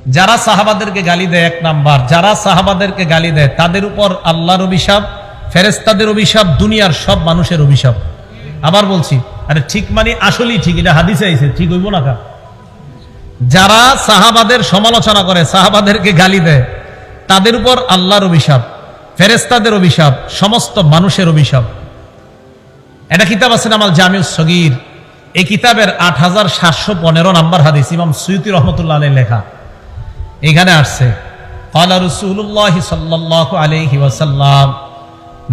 যারা সাহাবাদেরকে গালি দেয়, এক নাম্বার, যারা সাহাবাদেরকে গালি দেয় তাদের উপর আল্লাহর অভিশাপ, ফেরেশতাদের অভিশাপ, দুনিয়ার সব মানুষের অভিশাপ। আবার বলছি, আরে ঠিক মানে আসলেই ঠিক, এটা হাদিসে আইছে, ঠিক হইব না কা? যারা সাহাবাদের সমালোচনা করে, সাহাবাদেরকে গালি দেয়, তাদের উপর আল্লাহর অভিশাপ, ফেরেশতাদের অভিশাপ, সমস্ত মানুষের অভিশাপ। এটা কিতাব আছে নাম আল জামিউস সগীর, এই কিতাবের 8715 নাম্বার হাদিস, ইমাম সুয়ুতী রহমতুল্লাহ আলাইহি লেখা। এখানে আসছে ক্বালা রাসূলুল্লাহ সাল্লাল্লাহু আলাইহি ওয়াসাল্লাম,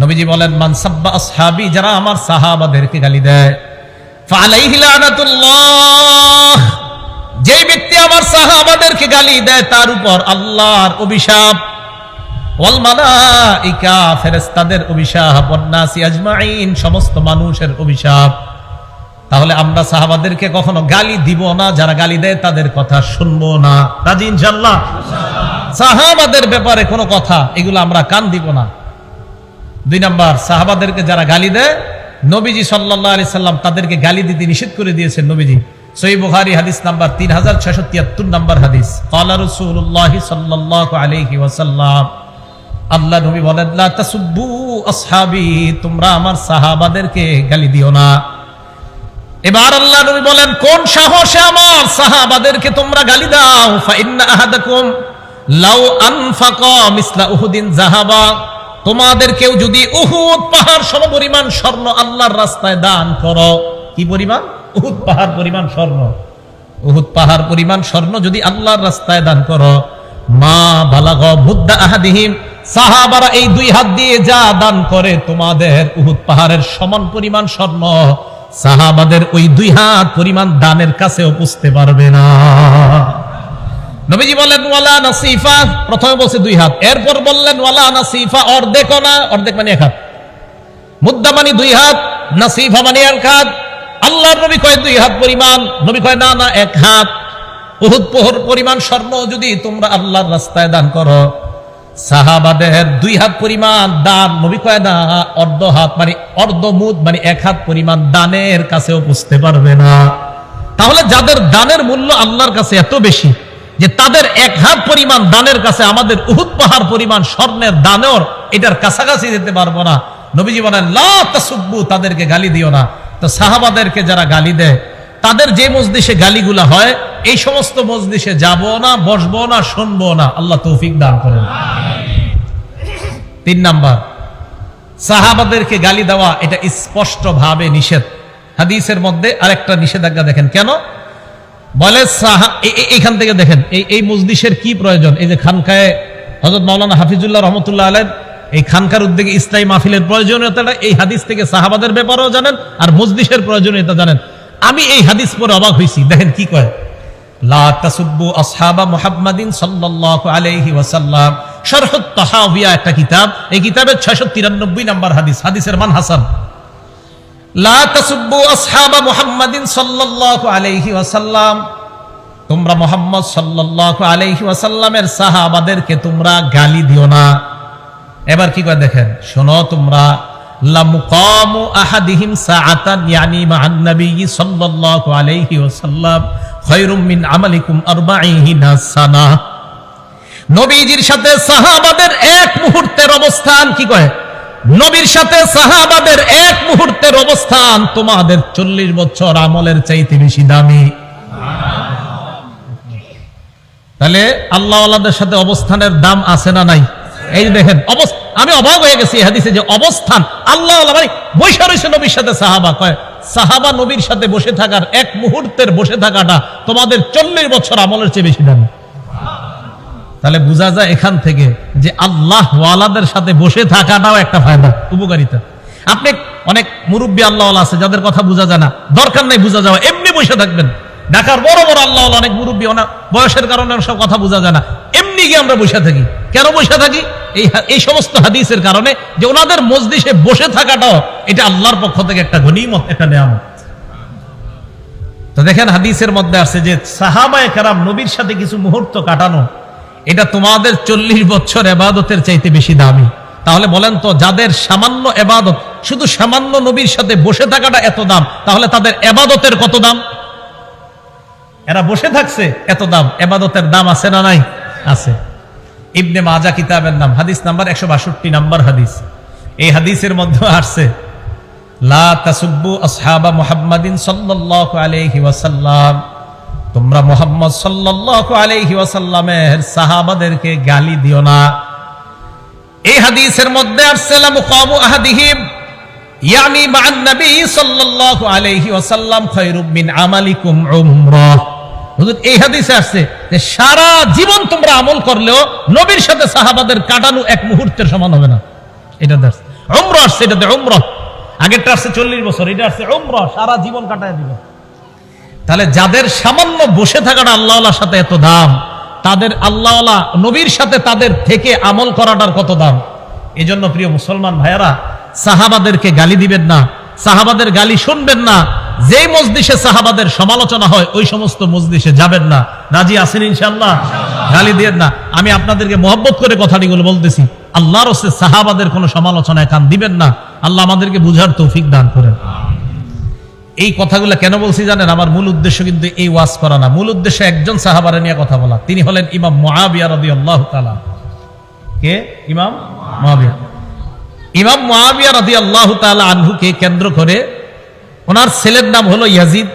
নবীজি বলেন, মান সাব্বা আসহাবি, যারা আমার সাহাবাদেরকে গালি দেয়, ফালাইহি লানাতুল্লাহ, যে ব্যক্তি আমার সাহাবাদেরকে গালি দেয় তার উপর আল্লাহর অভিশাপ, ওয়াল মালাইকা, ফেরেশতাদের অভিশাপ, ওয়ান নাসি আজমাইন, সমস্ত মানুষের অভিশাপ। তাহলে আমরা সাহাবাদেরকে কখনো গালি দিব না, যারা গালি দেয় তাদের কথা শুনবো না। রাজি ইনশাআল্লাহ? সাহাবাদের ব্যাপারে কোনো কথা এগুলো আমরা কান দিব না। 2 নাম্বার, সাহাবাদেরকে যারা গালি দেয়, নবীজি সাল্লাল্লাহু আলাইহি সাল্লাম তাদেরকে গালি দিতে নিষেধ করে দিয়েছেন। নবীজি সহিহ বুখারী হাদিস নাম্বার 3673 নাম্বার হাদিস, ক্বালা রাসূলুল্লাহ সাল্লাল্লাহু আলাইহি ওয়াসাল্লাম, আল্লাহ নবী বলেন, লা তাসুব্বু আসহাবি, তোমরা আমার সাহাবাদেরকে গালি দিও না। এবার আল্লাহ নবী বলেন, কোন সাহসে আমার সাহাবাদেরকে তোমরা গালি দাও? ফা ইন্না আহাদাকুম লাউ আনফাকা মিসলা উহুদিন যাহাবা, তোমাদের কেউ যদি উহুদ পাহাড় সমপরিমাণ স্বর্ণ আল্লাহর রাস্তায় দান করো, কি পরিমাণ? উহুদ পাহাড় পরিমাণ স্বর্ণ। উহুদ পাহাড় পরিমাণ স্বর্ণ যদি আল্লাহর রাস্তায় দান করো, মা বালাগা মুদ্দা আহাদিহিম, সাহাবারা এই 2 হাত দিয়ে যা দান করে, তোমাদের উহুদ পাহাড়ের সমান পরিমাণ স্বর্ণ সাহাবাদের ওই 2 হাত পরিমাণ দানের কাছেও পৌঁছতে পারবে না। নবীজি বলেন, ওয়ালা নাসিফা, প্রথমে বলছে 2 হাত, এরপর বললেন ওয়ালা নাসিফা, অর্ধেকও না, অর্ধেক মানে 1 হাত, মুদ্দা মানে 2 হাত, নাসিফা মানে 1 হাত। আল্লাহর নবী কয় 2 হাত পরিমাণ, নবী কয় না না 1 হাত। উহুদ পাহাড় পরিমাণ স্বর্ণ যদি তোমরা আল্লাহর রাস্তায় দান করো, সাহাবাদের 2 হাত পরিমাণ দান, নবী কয় না অর্ধ হাত, মানে অর্ধ মুদ মানে 1 হাত পরিমাণ দানের কাছেও পৌঁছতে পারবে না। তাহলে যাদের দানের মূল্য আল্লাহর কাছে এত বেশি যে তাদের 1 হাত পরিমাণ দানের কাছে আমাদের উহুদ পাহাড় পরিমাণ স্বর্ণের দানের এটার কাছাকাছি যেতে পারবো না। নবীজি বলেন, লা তাসুব্বু, তাদেরকে গালি দিও না। তো সাহাবাদেরকে যারা গালি দেয়, তাদের যে মজলিসে গালিগুলা হয়, এই সমস্ত মজলিসে যাব না, বসবো না, শুনবো না। আল্লাহ তৌফিক দান করেন। 3 নাম্বার, সাহাবাদেরকে গালি দেওয়া এটা স্পষ্ট ভাবে নিষেধ। হাদিসের মধ্যে আরেকটা নিষেধাজ্ঞা দেখেন, কেন বলে এইখান থেকে দেখেন এই মজলিসের কি প্রয়োজন। এই যে খানকায় হযরত মাওলানা হাফিজুল্লাহ রহমতুল্লাহ আলাইহি এই খানকার উদ্যোগে ইসলামী মাহফিলের প্রয়োজনীয়তাটা এই হাদিস থেকে সাহাবাদের ব্যাপারেও জানেন, আর মজলিসের প্রয়োজনীয়তা জানেন। আমি এই হাদিস পড়ে অবাক হয়েছি, দেখেন কি কয়, লা তাসুব্বু আসহাবা মুহাম্মাদিন সাল্লাল্লাহু আলাইহি ওয়াসাল্লাম, শারহুত তাহাউইয়া একটা কিতাব, এই কিতাবের 693 নাম্বার হাদিস, হাদিসের মান হাসান। লা তাসুব্বু আসহাবা মুহাম্মাদিন সাল্লাল্লাহু আলাইহি ওয়াসাল্লাম, তোমরা মুহাম্মদ সাল্লাল্লাহু আলাইহি ওয়াসাল্লামের সাহাবাদেরকে তোমরা গালি দিও না। এবার কি কয় দেখেন, শোনো তোমরা, লা মুকামু আহাদিহিম সাআতান ইয়ানি মা'আন নবী সাল্লাল্লাহু আলাইহি ওয়াসাল্লাম খায়রুম মিন আমালিকুম 40 সানা, নবীজির সাথে সাহাবাদের 1 মুহূর্তের অবস্থান, কি কয়, নবীর সাথে সাহাবাদের 1 মুহূর্তের অবস্থান তোমাদের 40 বছর আমলের চাইতে বেশি দামি। তাহলে আল্লাহওয়ালাদের সাথে অবস্থানের দাম আছে না নাই? এই দেখেন, আমি অবাক হয়ে গেছি এই হাদিসে যে অবস্থান, আল্লাহওয়ালা মানে বসে রয়েছে নবীর সাথে সাহাবা, কয় সাহাবা নবীর সাথে বসে থাকার 1 মুহূর্তের বসে থাকাটা তোমাদের 40 বছর আমলের চেয়ে বেশি দামি। তাহলে বোঝা যায় এখান থেকে যে আল্লাহ ওয়ালাদের সাথে বসে থাকাটাও একটা ফায়দা, উপকারিতা। আপনি অনেক মুরব্বী আল্লাহওয়ালা আছে যাদের কথা বোঝা যায় না, দরকার নাই বোঝা যাওয়া, এমনি বসে থাকবেন। ঢাকার বড় বড় আল্লাহওয়ালা অনেক মুরব্বী, বয়সের কারণে সব কথা বোঝা যায় না, এমনি গিয়ে আমরা বসে থাকি। কেন বসে থাকি? এই সমস্ত হাদিসের কারণে, যে ওনাদের মজলিসে বসে থাকাটাও এটা আল্লাহর পক্ষ থেকে একটা গনিমত, একটা নিয়ামত। তো দেখেন হাদিসের মধ্যে আছে যে সাহাবায়ে কেরাম নবীর সাথে কিছু মুহূর্ত কাটানো, এটা তোমাদের 40 বছর ইবাদতের চাইতে বেশি দামি। তাহলে বলেন তো, যাদের সামান্য ইবাদত, শুধু সামান্য নবীর সাথে বসে থাকাটা এত দাম, তাহলে তাদের ইবাদতের কত দাম? এরা বসে থাকছে, এত দাম। ইবাদতের দাম আছে না নাই? আছে। ইবনে মাজা কিতাবের নাম, হাদিস নাম্বার 162 নাম্বার হাদিস। এই হাদিসের মধ্যে আসছে লা তাসুব্বু আসহাবা মুহাম্মাদিন সাল্লাল্লাহু আলাইহি ওয়াসাল্লাম, তোমরা মুহাম্মদ সাল্লাল্লাহু আলাইহি ওয়াসাল্লামের সাহাবাদেরকে গালি দিও না। এই হাদিসের মধ্যে আসছে লা মুকামু আহাদিহিম ইয়ানি মা'আন নবী সাল্লাল্লাহু আলাইহি ওয়াসাল্লাম খায়রুম মিন আমালিকুম উমরাহ। হুজুর এই হাদিসে আসছে যে সারা জীবন তোমরা আমল করলেও নবীর সাথে সাহাবাদের কাটানো এক মুহূর্তের সমান হবে না। এটা দর্শ উমরা আসছে, এটাতে উমরা। আগেরটা আসছে 40 বছর, এটা আসছে উমরা, সারা জীবন কাটায় দিবে। তাহলে যাদের সামান্য বসে থাকাটা আল্লাহর সাথে এত দাম, তাদের আল্লাহওয়ালা নবীর সাথে তাদের থেকে আমল করাটার কত দাম। এজন্য প্রিয় মুসলমান ভাইয়ারা, সাহাবাদেরকে গালি দিবেন না, সাহাবাদের গালি শুনবেন না। যেই মজলিসে সাহাবাদের সমালোচনা হয় ওই সমস্ত মজলিসে যাবেন না। রাজি আছেন ইনশাআল্লাহ? গালি দিবেন না। আমি আপনাদেরকে মহব্বত করে কথাটিগুলো বলতেছি। আল্লাহর রাসূল সাহাবাদের কোনো সমালোচনায় কান দিবেন না। আল্লাহ আমাদেরকে বুঝার তৌফিক দান করেন। এই কথাগুলো কেন বলছি জানেন? আমার মূল উদ্দেশ্য কিন্তু এই ওয়াজ করা না। মূল উদ্দেশ্য একজন সাহাবারে নিয়ে কথা বলা। তিনি হলেন ইমাম মুআবিয়া রাদিয়াল্লাহু তাআলা। কে? ইমাম মুআবিয়া। ইমাম মুআবিয়া রাদিয়াল্লাহু তাআলা আনহুকে কেন্দ্র করে, ওনার ছেলের নাম হলো ইয়াজিদ।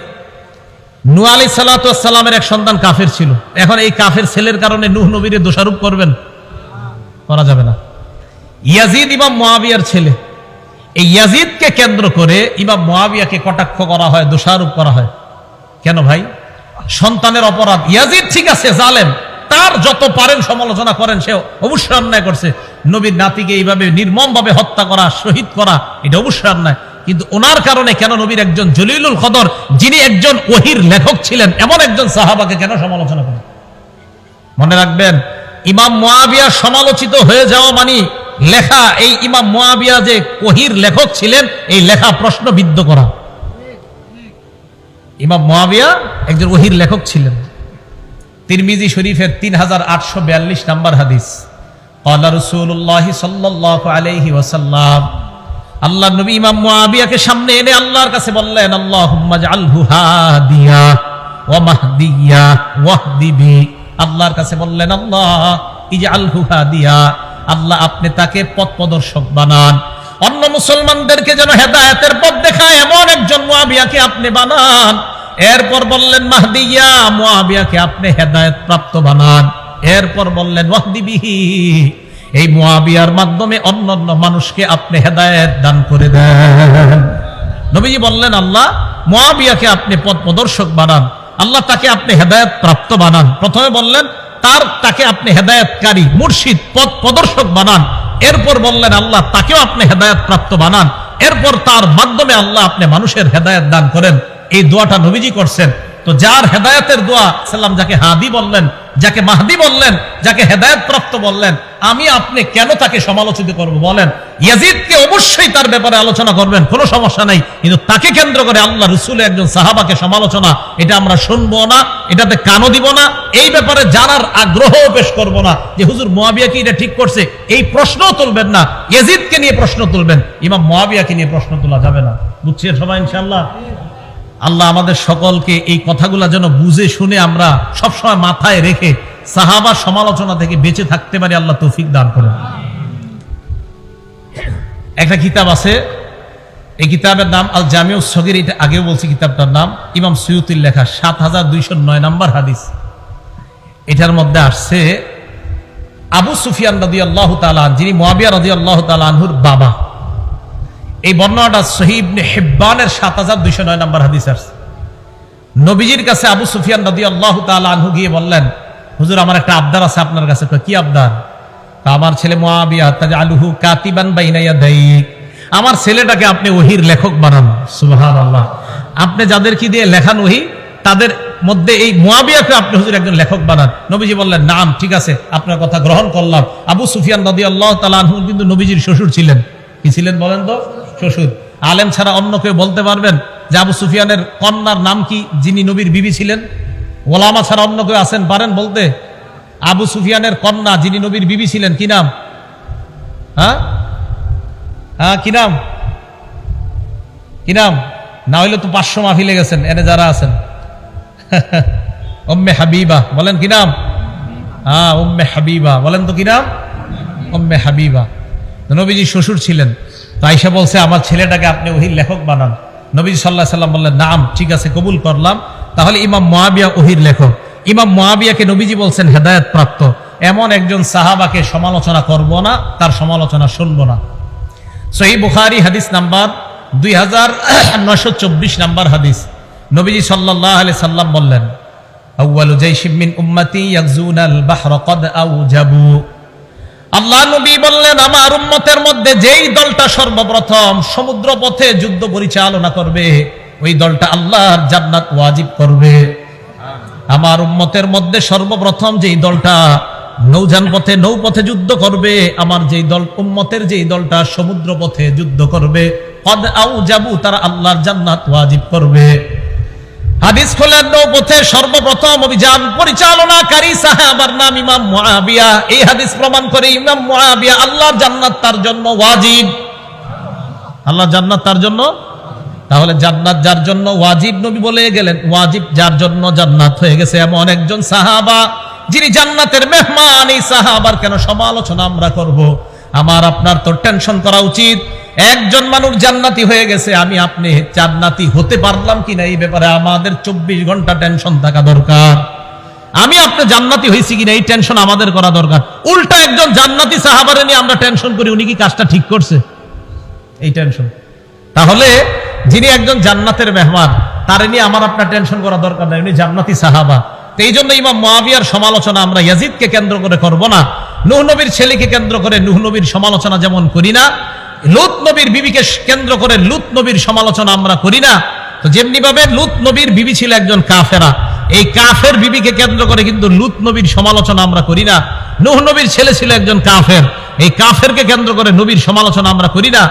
নূহ আলাইহিস সালাতু ওয়াস সালামের এক সন্তান কাফের ছিল। এখন এই কাফের ছেলের কারণে নূহ নবীরে দোষারোপ করবেন? করা যাবে না। ইয়াজিদ ইমাম মুআবিয়ার ছেলে। এই ইয়াজিদকে কেন্দ্র করে ইমাম মুআবিয়াকে কটাক্ষ করা হয়, দোষারোপ করা হয়। কেন ভাই? সন্তানের অপরাধ। ইয়াজিদ ঠিক আছে জালেম, তার যত পারেন সমালোচনা করেন, সে অবশ্যই অন্যায় করছে। নবীর নাতিকে এইভাবে নির্মমভাবে হত্যা করা, শহীদ করা, এটা অবশ্যই অন্যায়। কিন্তু ওনার কারণে কেন নবীর একজন জলিলুল কদর, যিনি একজন ওহীর লেখক ছিলেন, এমন একজন সাহাবাকে কেন সমালোচনা করেন? মনে রাখবেন, ইমাম মুআবিয়া সমালোচিত হয়ে যাওয়া মানে লেখা, এই ইমাম মুআবিয়া যে ওহীর লেখক ছিলেন, এই লেখা প্রশ্নবিদ্ধ করা। ইমাম মুআবিয়া একজন ওহীর লেখক ছিলেন। তিরমিজি শরীফের 3842 নাম্বার হাদিস। ক্বালা রাসূলুল্লাহ সাল্লাল্লাহু আলাইহি ওয়াসাল্লাম, আল্লাহর নবী ইমাম মুআবিয়াকে সামনে এনে আল্লাহর কাছে বললেন, আল্লাহুম্মা জাআলহু হাদিয়া ওয়া মাহদিয়া ওয়াহদি বি। আল্লাহর কাছে বললেন, আল্লাহ ইজআলহু হাদিয়া, আল্লাহ আপনি তাকে পথ প্রদর্শক বানান, অন্য মুসলমানদেরকে যেন হেদায়েতের পথ দেখায় এমন একজন মুআবিয়াকে আপনি বানান। এরপর বললেন মাহদিয়া, মুআবিয়াকে আপনি হেদায়েত প্রাপ্ত বানান। এরপর বললেন ওয়াহদি বিহি, এই মুআবিয়ার মাধ্যমে অন্যান্য মানুষকে আপনি হেদায়েত দান করে দেন। নবীজি বললেন, আল্লাহ মুআবিয়াকে আপনি পথ প্রদর্শক বানান, আল্লাহ তাকে আপনি হেদায়েত প্রাপ্ত বানান। প্রথমে বললেন তাকে আপনি হেদায়েতকারী, মুর্শিদ, পথ প্রদর্শক বানান। এরপর বললেন আল্লাহ তাকেও আপনি হেদায়েত প্রাপ্ত বানান। এরপর তার মাধ্যমে আল্লাহ আপনি মানুষের হেদায়েত দান করেন। এই দোয়াটা নবীজি করছেন। তো যার হেদায়েতের দোয়া সাল্লাম, যাকে হাদি বললেন, যাকে মাহদি বললেন, যাকে হেদায়েত প্রাপ্ত বললেন, আমি আপনি কেন তাকে সমালোচিত করব? বলেন, ইয়াজিদকে অবশ্যই তার ব্যাপারে আলোচনা করবেন, কোনো সমস্যা নাই, কিন্তু তাকে কেন্দ্র করে আল্লাহ রাসূল একজন সাহাবাকে সমালোচনা, এটা আমরা শুনবো না, এটাতে কানও দিব না, এই ব্যাপারে জানার আগ্রহও পেশ করব না যে হুজুর মুআবিয়া কি এটা ঠিক করছে, এই প্রশ্নও তুলবেন না। ইয়াজিদকে নিয়ে প্রশ্ন তুলবেন, ইমাম মুআবিয়াকে নিয়ে প্রশ্ন তোলা যাবে না। বুঝছেন সবাই ইনশাআল্লাহ? আল্লাহ আমাদের সকলকে এই কথাগুলা যেন বুঝে শুনে আমরা সবসময় মাথায় রেখে সাহাবার সমালোচনা থেকে বেঁচে থাকতে পারি, আল্লাহ তৌফিক দান করেন। একটা কিতাব আছে, এই কিতাবের নাম আল জামিউস সগীর, এটা আগেও বলছি কিতাবটার নাম, ইমাম সুয়ুতির লেখা, 7209 নাম্বার হাদিস। এটার মধ্যে আসছে আবু সুফিয়ান রাদিয়াল্লাহু তাআলা, যিনি মুআবিয়া রাদিয়াল্লাহু তাআলা আনহুর বাবা। এই বর্ণনাটা সহিহ ইবনে হিব্বানের 7209 নাম্বার হাদিস আছে। নবীজির কাছে আবু সুফিয়ান রাদিয়াল্লাহু তাআলা আনহু গিয়ে বললেন, হুজুর আমার একটা আবদার আছে আপনার কাছে। কি আবদার? আমার ছেলে মুআবিয়া তাজআলুহু কাতিবান বাইনা ইয়াদাইক, আমার ছেলেটাকে আপনি ওহীর লেখক বানান। সুবহানাল্লাহ। আপনি যাদেরকে দিয়ে লেখান ওহী, তাদের মধ্যে এই মুআবিয়াকে আপনি হুজুর একজন লেখক বানান। নবীজি বললেন, নাম, ঠিক আছে, আপনার কথা গ্রহণ করলাম। আবু সুফিয়ান রাদিয়াল্লাহু তাআলা আনহু কিন্তু নবীজির শ্বশুর ছিলেন। কি ছিলেন বলেন তো? শ্বশুর। আলেম ছাড়া অন্য কেউ বলতে পারবেন যে আবু সুফিয়ানের কন্যার নাম কি, যিনি নবীর বিবি ছিলেন? ওলামা ছাড়া অন্য কেউ আছেন পারেন বলতে? আবু সুফিয়ানের কন্যা যিনি নবীর বিবি ছিলেন, কি নাম? কি নাম? কি নাম? না হইলে তো 500 মাহফিলে গেছেন এনে যারা আছেন। উম্মে হাবিবা, বলেন কি নাম? উম্মে হাবিবা, বলেন তো কি নাম? উম্মে হাবিবা। নবীজি শ্বশুর ছিলেন। তো আয়েশা বলছে আমার ছেলেটাকে আপনি ওহীর লেখক বানান। নবীজি সাল্লাল্লাহু আলাইহি সাল্লাম বললেন নাম, ঠিক আছে, কবুল করলাম। তাহলে ইমাম মুআবিয়া ওহীর লেখক। ইমাম মুআবিয়াকে নবীজি বলছেন হেদায়েত প্রাপ্ত। এমন একজন সাহাবাকে সমালোচনা করব না, তার সমালোচনা শুনবো না। সহিহ বুখারী হাদিস নাম্বার 2924 নাম্বার হাদিস। নবীজি সাল্লাল্লাহু আলাইহি সাল্লাম বললেন আউয়ালু জাইশিম মিন উম্মতি ইয়াগজুনাল বাহরা ক্বাদ আওজাবু। আল্লাহ নবী বললেন আমার উম্মতের মধ্যে যেই দলটা সর্বপ্রথম সমুদ্র পথে যুদ্ধ পরিচালনা করবে ওই দলটা আল্লাহর জান্নাত ওয়াজিব করবে। আমার উম্মতের মধ্যে সর্বপ্রথম যেই দলটা নৌযান পথে নৌপথে যুদ্ধ করবে, আমার যেই দল উম্মতের যেই দলটা সমুদ্র পথে যুদ্ধ করবে, ক্বাদ আওজাবু, তারা আল্লাহর জান্নাত ওয়াজিব করবে। হাদিস খোলেন নৌপথে সর্বপ্রথম অভিযান পরিচালনাকারী সাহাবার নাম ইমাম মুআবিয়া। এই হাদিস প্রমাণ করে ইমাম মুআবিয়া আল্লাহর জান্নাত তার জন্য ওয়াজিব। আল্লাহর জান্নাত তার জন্য, তাহলে জান্নাত যার জন্য ওয়াজিব নবী বলে গেলেন, ওয়াজিব যার জন্য জান্নাত হয়ে গেছে এমন একজন সাহাবা যিনি জান্নাতের মেহমান। এই সাহাবার কেন সমালোচনা আমরা করব? আমার আপনার তো টেনশন করা উচিত। একজন মানুষ জান্নাতি হয়ে গেছে, আমি আপনি জান্নাতি হতে পারলাম কিনা এই ব্যাপারে আমাদের 24 ঘন্টা টেনশন থাকা দরকার। আমি আপনি জান্নাতি হয়েছি কিনা এই টেনশন আমাদের করা দরকার। উল্টা একজন জান্নাতি সাহাবারে নিয়ে আমরা টেনশন করি উনি কি কাজটা ঠিক করছে, এই টেনশন। তাহলে যিনি একজন জান্নাতের মেহমান তারে নিয়ে আমার আপনার টেনশন করা দরকার নাই, উনি জান্নাতি সাহাবা। তো এই জন্য ইমাম মুআবিয়ার সমালোচনা আমরা ইয়াজিদকে কেন্দ্র করে করব না। নূহ নবীর ছেলেকে কেন্দ্র করে নূহ নবীর সমালোচনা যেমন করি না, লূত নবীর বিবিকে কেন্দ্র করে লূত নবীর সমালোচনা আমরা করি না। তো যেমনি ভাবে লূত নবীর বিবি ছিল একজন কাফেরা, এই কাফের বিবিকে কেন্দ্র করে কিন্তু লূত নবীর সমালোচনা আমরা করি না। নূহ নবীর ছেলে ছিল একজন কাফের, এই কাফেরকে কেন্দ্র করে নবীর সমালোচনা আমরা করি না।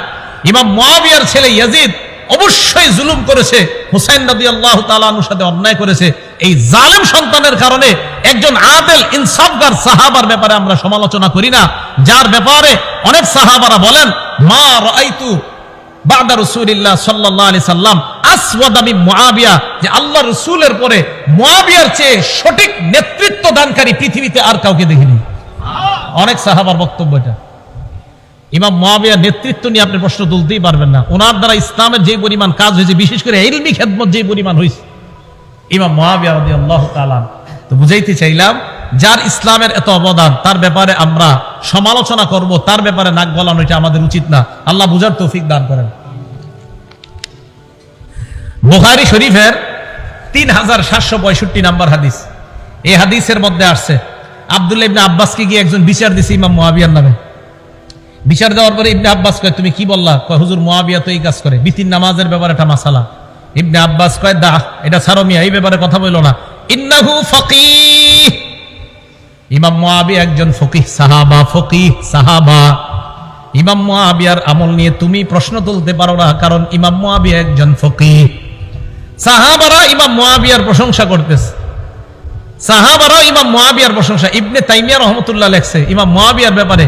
ইমাম মুআবিয়ার ছেলে ইয়াজিদ অবশ্যই জুলুম করেছে, হুসাইন রাদিয়াল্লাহু তাআলা আনহুর সাথে অন্যায় করেছে। এই জালেম সন্তানের কারণে একজন আদেল ইনসাফগার সাহাবার ব্যাপারে আমরা সমালোচনা করি না, যার ব্যাপারে অনেক সাহাবারা বলেন মা রাআইতু বাদা রাসূলিল্লাহ সাল্লাল্লাহু আলাইহি সাল্লাম আসওয়াদা মিন মুআবিয়া, যে আল্লাহর রাসূলের পরে মুআবিয়ার চেয়ে সঠিক নেতৃত্ব দানকারী পৃথিবীতে আর কাউকে দেখিনি। অনেক সাহাবার বক্তব্য এটা। ইমাম মুআবিয়ার নেতৃত্ব নিয়ে আপনি প্রশ্ন তুলতেই পারবেন না। ওনার দ্বারা ইসলামের যে পরিমাণ কাজ হয়েছে, বিশেষ করে ইলমি খেদমত যে পরিমাণ হয়েছে, ইমাম মুআবিয়া রাদিয়াল্লাহু তাআলা। তো বুঝাইতে চাইলাম যার ইসলামের এত অবদান তার ব্যাপারে আমরা সমালোচনা করব, তার ব্যাপারে নাক গলানো এটা আমাদের উচিত না। আল্লাহ বুঝার তৌফিক দান করেন। বুখারী শরীফের 3765 নাম্বার হাদিস। এই হাদিসের মধ্যে আসছে আব্দুল্লাহ ইবনে আব্বাসকে গিয়ে একজন বিচার দিছে ইমাম মুআবিয়ার নামে। বিচার দেওয়ার পরে ইবনে আব্বাস কয় তুমি কি বললা? কয় হুজুর মুআবিয়া তো এই কাজ করে, বিতির নামাজের ব্যাপারে একটা মাসালা। ইবনে আব্বাস কয় দা এটা ছাড়ো মিয়া, এই ব্যাপারে কথা বললো না। ইন্নাহু ফাকিহ, ইমাম মুআবিয়া একজন ফকিহ সাহাবা, ফকিহ সাহাবা। ইমাম মুআবিয়ার আমল নিয়ে তুমি প্রশ্ন তুলতে পারো না, কারণ ইমাম মুআবিয়া একজন ফকিহ। সাহাবারা ইমাম মুআবিয়ার প্রশংসা করতেছে, সাহাবারা ইমাম মুআবিয়ার প্রশংসা। ইবনে তাইমিয়া রাহমাতুল্লাহ লেখছে ইমাম মুআবিয়ার ব্যাপারে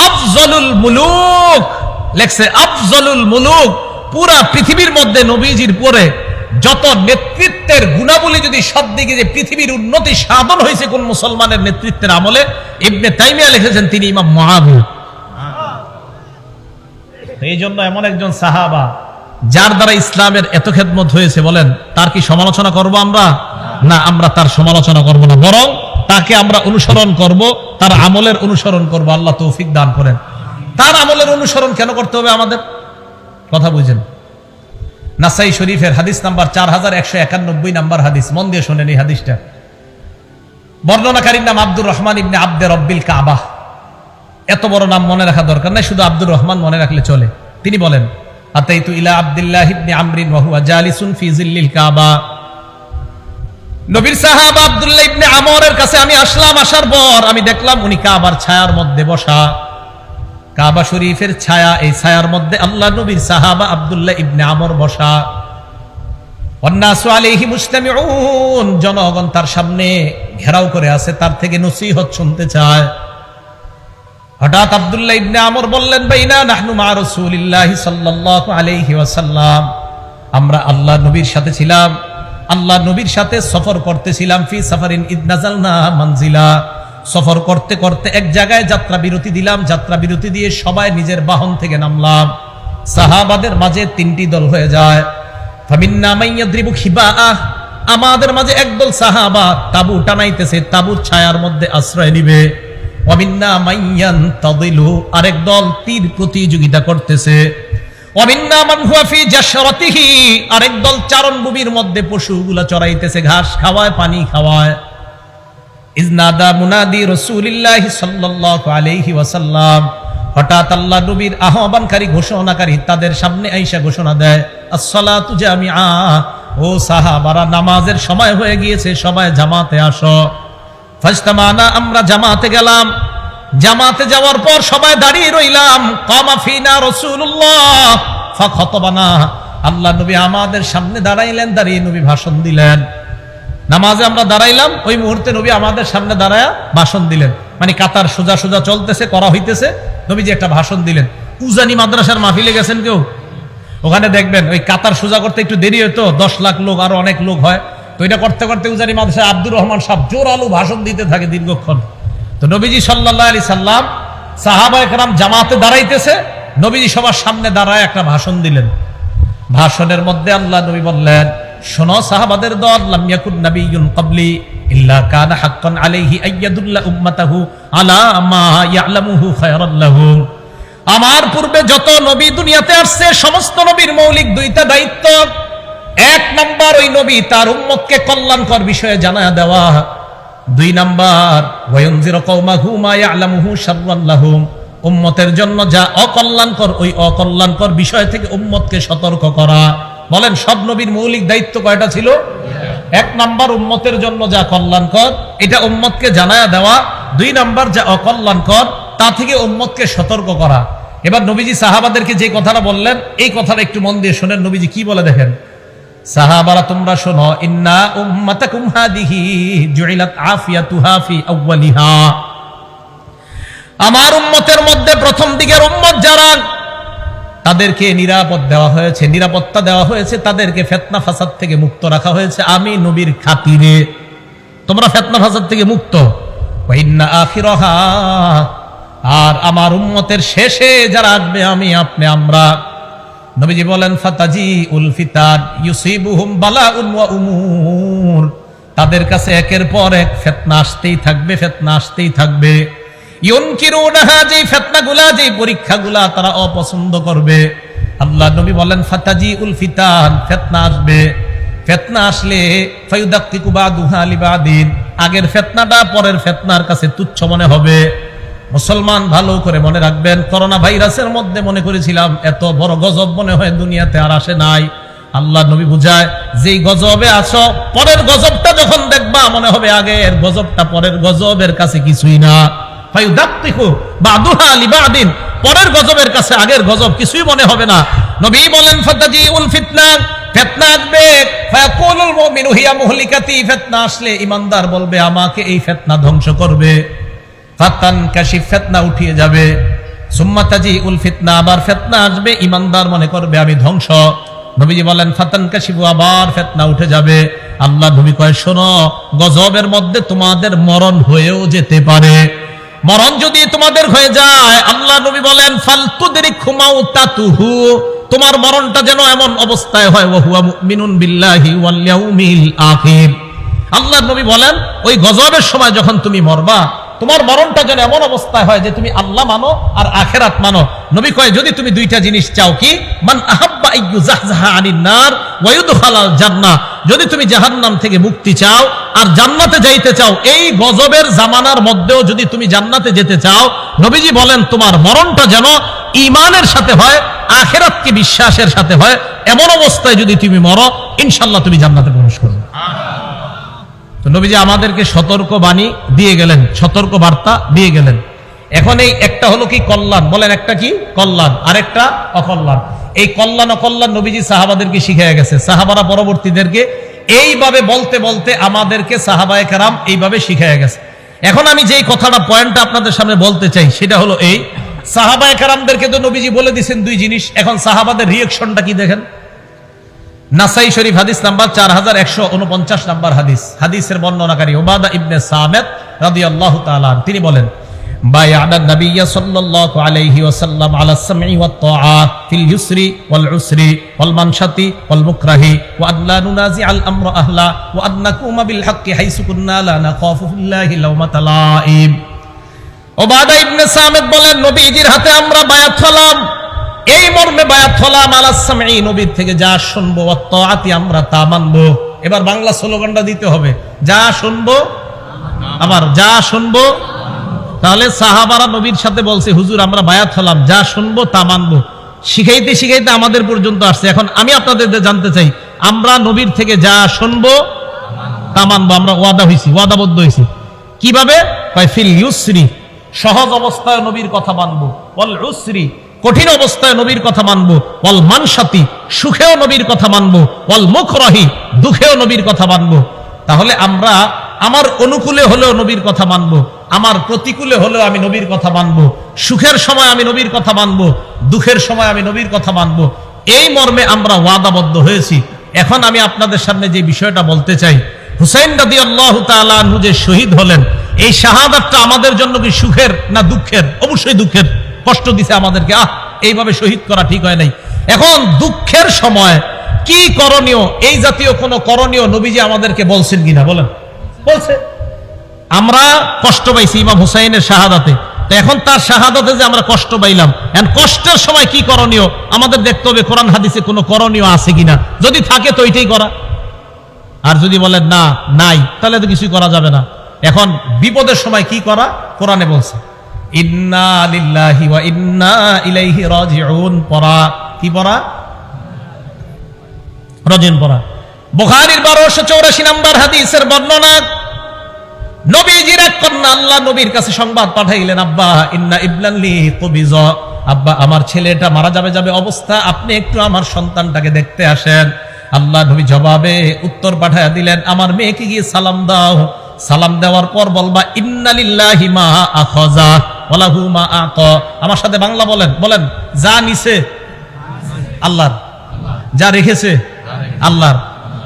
আফজলুল মুলুক, লেখছে আফজলুল মুলুক। পুরা পৃথিবীর মধ্যে নবীজির পরে যত নেতৃত্বের গুণাবলী যদি সব দিকে যে পৃথিবীর উন্নতি সাধন হয়েছে কোন মুসলমানের নেতৃত্বের আমলে, ইবনে তাইমিয়া লিখেছেন তিনি ইমাম মুআবিয়া। এই জন্য এমন একজন সাহাবা যার দ্বারা ইসলামের এত খেদমত হয়েছে, বলেন তার কি সমালোচনা করব আমরা? না, আমরা তার সমালোচনা করব না, বরং তাকে আমরা অনুসরণ করব, তার আমলের অনুসরণ করব। আল্লাহ তৌফিক দান করেন। তার আমলের অনুসরণ কেন করতে হবে আমাদের? কথা বুঝেন। নাসাই শরীফের হাদিস নাম্বার 4191 নাম্বার হাদিস, মন দিয়ে শোনেন এই হাদিসটা। বর্ণনাকারীর নাম আব্দুর রহমান ইবনে আব্দে রব্বিল কাবা। এত বড় নাম মনে রাখা দরকার নাই, শুধু আব্দুর রহমান মনে রাখলে চলে। তিনি বলেন আতাইতু ইলা আব্দুল্লাহ ইবনে আমরিন ওয়া হুয়া জালিসুন ফি জিল্লিল কাবা। নবীর সাহাবা আব্দুল্লাহ ইবনে আমরের কাছে আমি আসলাম, আসার পর আমি দেখলাম উনি কাবার ছায়ার মধ্যে বসা। কাবা শরীফের ছায়া, এই ছায়ার মধ্যে আল্লাহ নবীর সাহাবা আব্দুল্লাহ ইবনে আমর বসা। ওয়ান্নাসু আলাইহি মুজতামিউন, জনগণ তার সামনে ঘেরাও করে আছে, তার থেকে নসিহত শুনতে চায়। হঠাৎ আব্দুল্লাহ ইবনে আমর বললেন বাইনা নাহনু মা রাসূলিল্লাহি সাল্লাল্লাহু আলাইহি ওয়াসাল্লাম, আমরা আল্লাহ নবীর সাথে ছিলাম। আল্লাহ নবীর সাথে সফর করতেছিলাম, ফি সাফারিন ইদ নাযালনা মানজিলা, সফর করতে করতে এক জায়গায় যাত্রা বিরতি দিলাম, যাত্রা বিরতি দিয়ে সবাই নিজের বাহন থেকে নামলাম। সাহাবাদের মাঝে তিনটি দল হয়ে যায়। ফামিন্না মাইয়াদ্রিবু খিবাআহ, আমাদের মাঝে একদল সাহাবা তাবু টানাইতেছে, তাবুর ছায়ার মধ্যে আশ্রয় নিবে। ওয়ামিন্না মাইয়ানতাদিলু, আরেক দল তীর প্রতিযোগিতা করতেছে। ওয়ামিন্না মান হুয়া ফি জাশরাতিহি, আরেক দল চারণভূমির মধ্যে পশুগুলা চরাইতেছে, ঘাস খাওয়ায়, পানি খাওয়ায়। ইজনাদা মুনাদি রাসূলিল্লাহি সাল্লাল্লাহু আলাইহি ওয়াসাল্লাম, হঠাৎ আল্লাহ নবীর আহ্বানকারী ঘোষণাকারী তাদের সামনে আইসা ঘোষণা দেয়, আসসালাতু জামিআ, ও সাহাবারা নামাজের সময় হয়ে গিয়েছে, সবাই জামাতে আসো। ফাজতামানা, আমরা জামাতে গেলাম। জামাতে যাওয়ার পর সবাই দাঁড়িয়ে রইলাম। কামা ফিনা রাসূলুল্লাহ ফাখাতাবানা, আল্লাহ নবী আমাদের সামনে দাঁড়াইলেন, দাঁড়িয়ে নবী ভাষণ দিলেন। নামাজে আমরা দাঁড়াইলাম, ওই মুহূর্তে নবী আমাদের সামনে দাঁড়ায়া ভাষণ দিলেন। মানে কাতার সোজা সোজা চলতেছে, করা হইতেছে, নবীজি একটা ভাষণ দিলেন। উজানি মাদ্রাসার মাহফিলে গেছেন কেউ? ওখানে দেখবেন ওই কাতার সোজা করতে একটু দেরি হতো, 10 লাখ লোক আরো অনেক লোক হয়, তো এটা করতে করতে উজানি মাদ্রাসায় আব্দুর রহমান সাহেব জোরালো ভাষণ দিতে থাকে দীর্ঘক্ষণ। তো নবীজি সাল্লাল্লাহু আলাইহি সাল্লাম, সাহাবায়ে কেরাম জামাতে দাঁড়াইতেছে, নবীজি সবার সামনে দাঁড়ায় একটা ভাষণ দিলেন। ভাষণের মধ্যে আল্লাহ নবী বললেন, শোনো সাহাবাদের দল, লাম ইয়াকুন নাবিয়্যুন ক্বাবলি ইল্লা কানা হাক্কান আলাইহি আইয়াদুল্লা উম্মাতাহু আলা মা ইয়ালামুহু খায়রাল লাহুম। আমার পূর্বে যত নবী দুনিয়াতে আসছে, সমস্ত নবীর মৌলিক দুইটা দায়িত্ব। এক নাম্বার, ওই নবী তার উম্মতকে কল্যাণকর বিষয়ে জানায়া দেওয়া। 2 নাম্বার, ওয়ায়ুনজিরু কওমাহু মা ইয়ালামুহু শাররাল লাহুম, উম্মতের জন্য যা অকল্যাণকর, ওই অকল্যাণকর বিষয় থেকে উম্মতকে সতর্ক করা। বলেন সব নবীর মৌলিক দায়িত্ব কয়টা ছিল? 1 নাম্বার, উম্মতের জন্য যা কল্যাণকর এটা উম্মতকে জানায়া দেওয়া। 2 নাম্বার, যা অকল্যাণকর তা থেকে উম্মতকে সতর্ক করা। এবার নবীজি সাহাবাদেরকে যে কথাটা বললেন, এই কথাটা একটু মন দিয়ে শোনেন। নবীজি কি বলে দেখেন, সাহাবারা তোমরা শোনো, ইন্না উম্মাতাকুম হাদিহি জুইলাত আফিয়াতুহা ফি আউয়ালিহা, আমার উম্মতের মধ্যে প্রথম দিকের উম্মত যারা, তাদেরকে নিরাপদ দেওয়া হয়েছে, নিরাপত্তা দেওয়া হয়েছে, তাদেরকে ফিতনা ফাসাদ থেকে মুক্ত রাখা হয়েছে আমি নবীর খাতিরে। তোমরা ফিতনা ফাসাদ থেকে মুক্ত। ওয়া ইন্না আখিরাহা, আর আমার উম্মতের শেষে যারা আসবে আমি আপনি আমরা, নবীজি বলেন ফাতাজি উল ফিতান ইউসিবুহুম বালাউন ওয়া উমুর, তাদের কাছে একের পর এক ফিতনা আসতেই থাকবে, ফিতনা আসতেই থাকবে। ইউনকিরুনাহা, যে ফিতনাগুলা, যে পরীক্ষাগুলা তারা অপছন্দ করবে। আল্লাহ নবী বলেন ফাতাজি উল ফিতান, ফিতনা আসবে। ফিতনা আসলে ফায়ুদাক্কিকু বাদুহা লিবাদিন, আগের ফিতনাটা পরের ফিতনার কাছে তুচ্ছ মনে হবে। মুসলমান ভালো করে মনে রাখবেন, করোনা ভাইরাসের মধ্যে মনে করেছিলাম এত বড় গজব মনে হয় দুনিয়াতে আর আসে নাই। আল্লাহ নবী বুঝায়, যেই গজবে আছো, পরের গজবটা যখন দেখবা মনে হবে আগের গজবটা পরের গজবের কাছে কিছুই না। ফায়ুদাক্কিকু বাদুহা লিবাদিন, পরের গজবের কাছে আগের গজব কিছুই মনে হবে না। নবী বলেন ফাতাজিউল ফিতনা, ফিতনা আসবে। ফায়াকুলুল মুমিনু হিয়া মুহলিকাতি, ফিতনা আসলে ঈমানদার বলবে আমাকে এই ফিতনা ধ্বংস করবে। ফাতান কাশিফ, ফিতনা উঠিয়ে যাবে। সুম্মা তাজিউল ফিতনা, আবার ফিতনা আসবে, ঈমানদার মনে করবে আমি ধ্বংস। নবীজি বলেন ফাতান কাশিফু, আবার ফিতনা উঠে যাবে। আল্লাহ নবী কয় শোনো, গজবের মধ্যে তোমাদের মরণ হয়েও যেতে পারে। মরণ যদি তোমাদের হয়ে যায়, আল্লাহ নবী বলেন ফালতুদরিকহু মাউতাতুহু, তোমার মরণটা যেন এমন অবস্থায় হয় ওয়া হুয়া মুমিনুন বিল্লাহি ওয়াল ইয়াউমিল আখির। আল্লাহ নবী বলেন ওই গজবের সময় যখন তুমি মরবা, তোমার মরণটা যেন এমন অবস্থায় হয় যে তুমি আল্লাহ মানো আর আখিরাত মানো। নবী কয় যদি তুমি দুইটা জিনিস চাও, কি? মান আহাব্বা আইয়ুজাহজাহা আনিন নার ওয়া ইউদখালাল জান্নাহ, যদি তুমি জাহান্নাম থেকে মুক্তি চাও আর জান্নাতে যাইতে চাও, এই গজবের জামানার মধ্যেও যদি তুমি জান্নাতে যেতে চাও, নবীজি বলেন তোমার মরণটা যেন ঈমানের সাথে হয়, আখিরাতকে বিশ্বাসের সাথে হয়। এমন অবস্থায় যদি তুমি মরো, ইনশাআল্লাহ তুমি জান্নাতে প্রবেশ করবে। তো নবীজি আমাদেরকে সতর্ক বাণী দিয়ে গেলেন, সতর্ক বার্তা দিয়ে গেলেন। এখন এই একটা হলো কি কল্যাণ, বলেন একটা কি কল্যাণ, আরেকটা অকল্যাণ। এই কল্যাণ অকল্যাণ নবীজি সাহাবাদেরকে শিখিয়ে গেছে। সাহাবারা পরবর্তীদেরকে এইভাবে বলতে বলতে আমাদেরকে সাহাবায়ে কেরাম এইভাবে শিখিয়ে গেছে। এখন আমি যেই কথাটা পয়েন্টটা আপনাদের সামনে বলতে চাই সেটা হলো এই, সাহাবায়ে কেরামদেরকে তো নবীজি বলে দিয়েছেন দুই জিনিস। এখন সাহাবাদের রিঅ্যাকশনটা কি দেখেন। নাসাই শরীফ হাদিস নাম্বার 4149 নাম্বার হাদিস। হাদিসের বর্ণনাকারী উবাদা ইবনে সামিত রাদিয়াল্লাহু তাআলা তিনি বলেন, বায়া'না নাবিয়্য সাল্লাল্লাহু আলাইহি ওয়াসাল্লাম আলা সামঈ ওয়াত তাআত ফিল ইউসরি ওয়াল উসরি ওয়াল মানশাতি ওয়াল মুকরাহি ওয়া আন লা নুনাজি'আল আমরা আহলা ওয়া আন নাকুমা বিল হাক্কি হাইসু কুন্না লা নাখাফু ফিল্লাহি লাওমাতা লাঈম। উবাদা ইবনে সামিত বলেন, নবীজির হাতে আমরা বায়াত হলাম, এই মর্মে বায়াত হলাম আলা সামঈ, নবীর থেকে যা শুনবো, ওয়াত তাআতি আমরা তা মানবো। এবার বাংলা স্লোগানটা দিতে হবে, যা শুনবো আবার যা শুনবো। তাহলে সাহাবারা নবীর সাথে বলছে, হুজুর আমরা বায়াত হলাম, যা শুনবো তা মানবো। শিখাইতে শিখাইতে আমাদের পর্যন্ত আসছে। এখন আমি আপনাদের জানতে চাই, আমরা নবীর থেকে যা শুনবো তা মানবো, আমরা ওয়াদা হইছি, ওয়াদাবদ্ধ হইছি। কিভাবে? ফিল ইউসরি, সহজ অবস্থায় নবীর কথা মানবো, ওয়াল উসরি, কঠিন অবস্থায় নবীর কথা মানবো, ওয়াল মানশাতি, সুখেও নবীর কথা মানবো, ওয়াল মুকরাহি, দুঃখেও নবীর কথা মানবো। তাহলে আমরা আমার অনুকূলে হলেও নবীর কথা মানবো, আমার প্রতিকূলে হলেও আমি নবীর কথা মানবো, সুখের সময় আমি নবীর কথা মানবো, দুঃখের সময় আমি নবীর কথা মানবো। এই মর্মে আমরা ওয়াদাবদ্ধ হয়েছি। এখন আমি আপনাদের সামনে যে বিষয়টা বলতে চাই, হুসাইন রাদিয়াল্লাহু তাআলা আনহু যে শহীদ হলেন, এই শাহাদাতটা আমাদের জন্য কি সুখের না দুঃখের? অবশ্যই দুঃখের। কষ্ট দিছে আমাদেরকে, এইভাবে শহীদ করা ঠিক হয় নাই। এখন দুঃখের সময় কি করণীয়, এই জাতীয় কোন করণীয় নবীজি আমাদেরকে বলছেন কিনা বলেন? বলছে। আমরা কষ্ট পাইছি ইমাম হুসাইনের শাহাদাতে, তো এখন তার শাহাদাতে যে আমরা কষ্ট পাইলাম, এখন কষ্টের সময় কি করণীয় আমাদের দেখতে হবে, কোরআন হাদিসে কোনো করণীয় আছে কিনা। যদি থাকে তো এটাই করা, আর যদি বলেন না নাই, তাহলে তো কিছুই করা যাবে না। এখন বিপদের সময় কি করা, কোরআনে বলছে ইন্না লিল্লাহি ওয়া ইন্না ইলাইহি রাজিউন পড়া। কি পড়া? রাজিউন পড়া। বুখারীর 1284 নম্বর হাদিসের বর্ণনা, নবীজির এক কন্যা আল্লাহ নবীর কাছে সংবাদ পাঠাইলেন, আব্বা ইন্না ইবনান লি কুবিজ, আব্বা আমার ছেলেটা মারা যাবে অবস্থা, আপনি একটু আমার সন্তানটাকে দেখতে আসেন। আল্লাহ নবী জবাবে উত্তর পাঠায়া দিলেন, আমার মেয়েকে গিয়ে সালাম দাও, সালাম দেওয়ার পর বলবা ইন্না লিল্লাহি মা আখাযা ওয়া লাহু মা আতা। আমার সাথে বাংলা বলেন, বলেন যা নিছে আল্লাহর, যা রেখেছে আল্লাহর।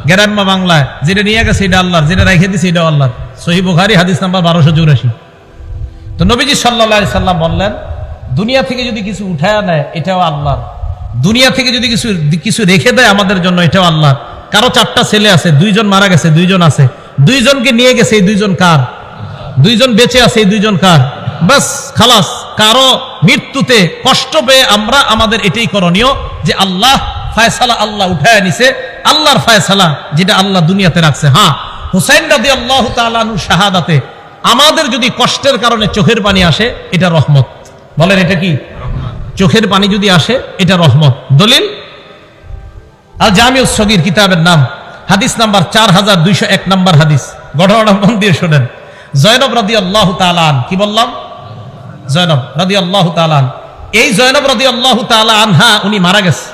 গ্রাম্য বাংলায় যেটা নিয়ে গেছে এটা আল্লাহর, যেটা রেখে দিছে এটা আল্লাহর। সহিহ বুখারী হাদিস নাম্বার 1284। তো নবীজি সাল্লাল্লাহু আলাইহি সাল্লাম বললেন, দুনিয়া থেকে যদি কিছু উঠায় নেয় এটাও আল্লাহর, দুনিয়া থেকে যদি কিছু রেখে দেয় আমাদের জন্য এটাও আল্লাহর। কারো 4টা ছেলে আছে, 2জন মারা গেছে, 2জন আছে, 2জনকে নিয়ে গেছে, এই 2জন কার? 2জন বেঁচে আছে, এই 2জন কার? বাস খালাস। কারো মৃত্যুতে কষ্ট পেয়ে আমরা আমাদের এটাই করণীয় যে আল্লাহ ফায়সালা, আল্লাহ উঠায় নিছে, আল্লাহর ফায়সালা যেটা আল্লাহ দুনিয়াতে রাখছে। হ্যাঁ, হুসাইন রাদিয়াল্লাহু তাআলা আনহু শাহাদাতে আমাদের যদি কষ্টের কারণে চোখের পানি আসে এটা রহমত। বলেন এটা কি? চোখের পানি যদি আসে এটা রহমত। দলিল আল জামিউস সগীর কিতাবের নাম, হাদিস নাম্বার 4201 নম্বর হাদিস। ঘটনাটা মন দিয়ে শোনেন। জয়নব রাদিয়াল্লাহু তাআলা আন, কি বললাম? জয়নব রাদিয়াল্লাহু তাআলা আন, এই জয়নব রাদিয়াল্লাহু তাআলা আনহা উনি মারা গেছে।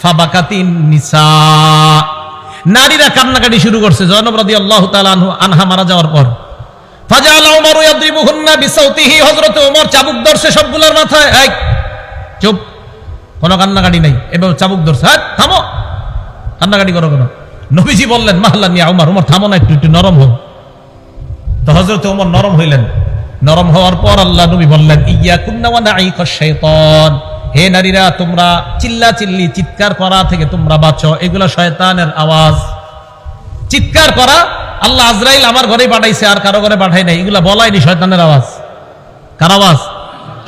ফাবাকাতিন নিসা, নারীরা কান্নাকাটি শুরু করছে জয়নব রাদিয়াল্লাহু তাআলা আনহা মারা যাওয়ার পর। ফাজাআলা উমর ইয়াদরিবুহুন্না বিসাউতিহি, হযরত ওমর চাবুক ধরছে সবগুলোর মাথায়। এই চুপ, কোনো কান্নাকাটি নাই, এবার চাবুক ধরছে, হ্যাঁ থামো, কান্নাকাটি করো কেন? নবীজি বললেন মাহলান ইয়া উমর, উমর থামো না, একটু নরম হও। তো হযরত ওমর নরম হইলেন। নরম হওয়ার পর আল্লাহ নবী বললেন, ইয়াকুন্না ওয়া নাঈকাশ শাইতান, হে নারীরা তোমরা চিল্লা চিল্লি চিৎকার করা থেকে তোমরা বাঁচো, এগুলা শয়তানের আওয়াজ। চিৎকার করা আল্লাহ আজরাইল আমার ঘরে পাঠাইছে, আর কারো ঘরে পাঠাই নাই, এগুলা বলাইনি, শয়তানের আওয়াজ। কার আওয়াজ?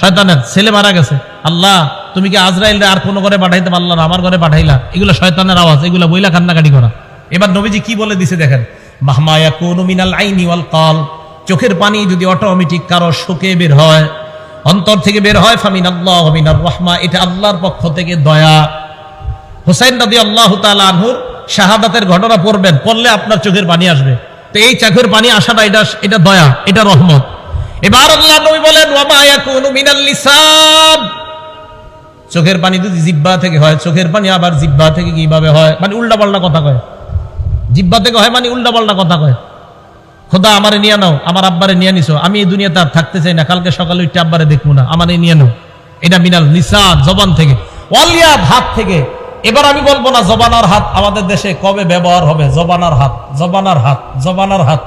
শয়তানের। ছেলে মারা গেছে, আল্লাহ তুমি কি আজরাইল আর কোন ঘরে পাঠাইতে পারলা না, আমার ঘরে পাঠাইলা, এগুলো শয়তানের আওয়াজ, এগুলো বইলা কান্নাকাটি করা। এবার নবীজি কি বলে দিছে দেখেন, মাহমা ইয়াকুনু মিনাল আইনি ওয়াল কল, চোখের পানি যদি অটোমেটিক কারো শোকে বের হয়, অন্তর থেকে বের হয়, ফামিনাল্লাহ ওয়া মিনার রাহমা, এটা আল্লাহর পক্ষ থেকে দয়া। হুসাইন রাদিয়াল্লাহু তাআলা আনহুর শাহাদাতের ঘটনা পড়বেন, পড়লে আপনার চোখের পানি আসবে। তো এই চোখের পানি আসাটা এটা দয়া, এটা রহমত। এবার আল্লাহ নবী বলেন, ওয়া মা ইয়াকুনু মিনাল লিসান, চোখের পানি যদি জিহ্বা থেকে হয়, চোখের পানি আবার জিহ্বা থেকে কিভাবে হয়? মানে উল্টা পাল্টা কথা কয়। জিহ্বা থেকে হয় মানে উল্টা পাল্টা কথা কয়। খোদা আমারে নিয়ে নাও, আমার আব্বারে নিয়ে নিছো, আমি এই দুনিয়াতে আর থাকতে চাই না, কালকে সকালে উঠে আব্বারে দেখবো না, আমারে নিয়ে নাও। এটা মিনাল লিসান, জবান থেকে। ওয়ালিয়াদ, হাত থেকে। এবার আমি বলবো না জবানার হাত আমাদের দেশে কবে ব্যবহার হবে। জবানার হাত, জবানার হাত, জবানার হাত,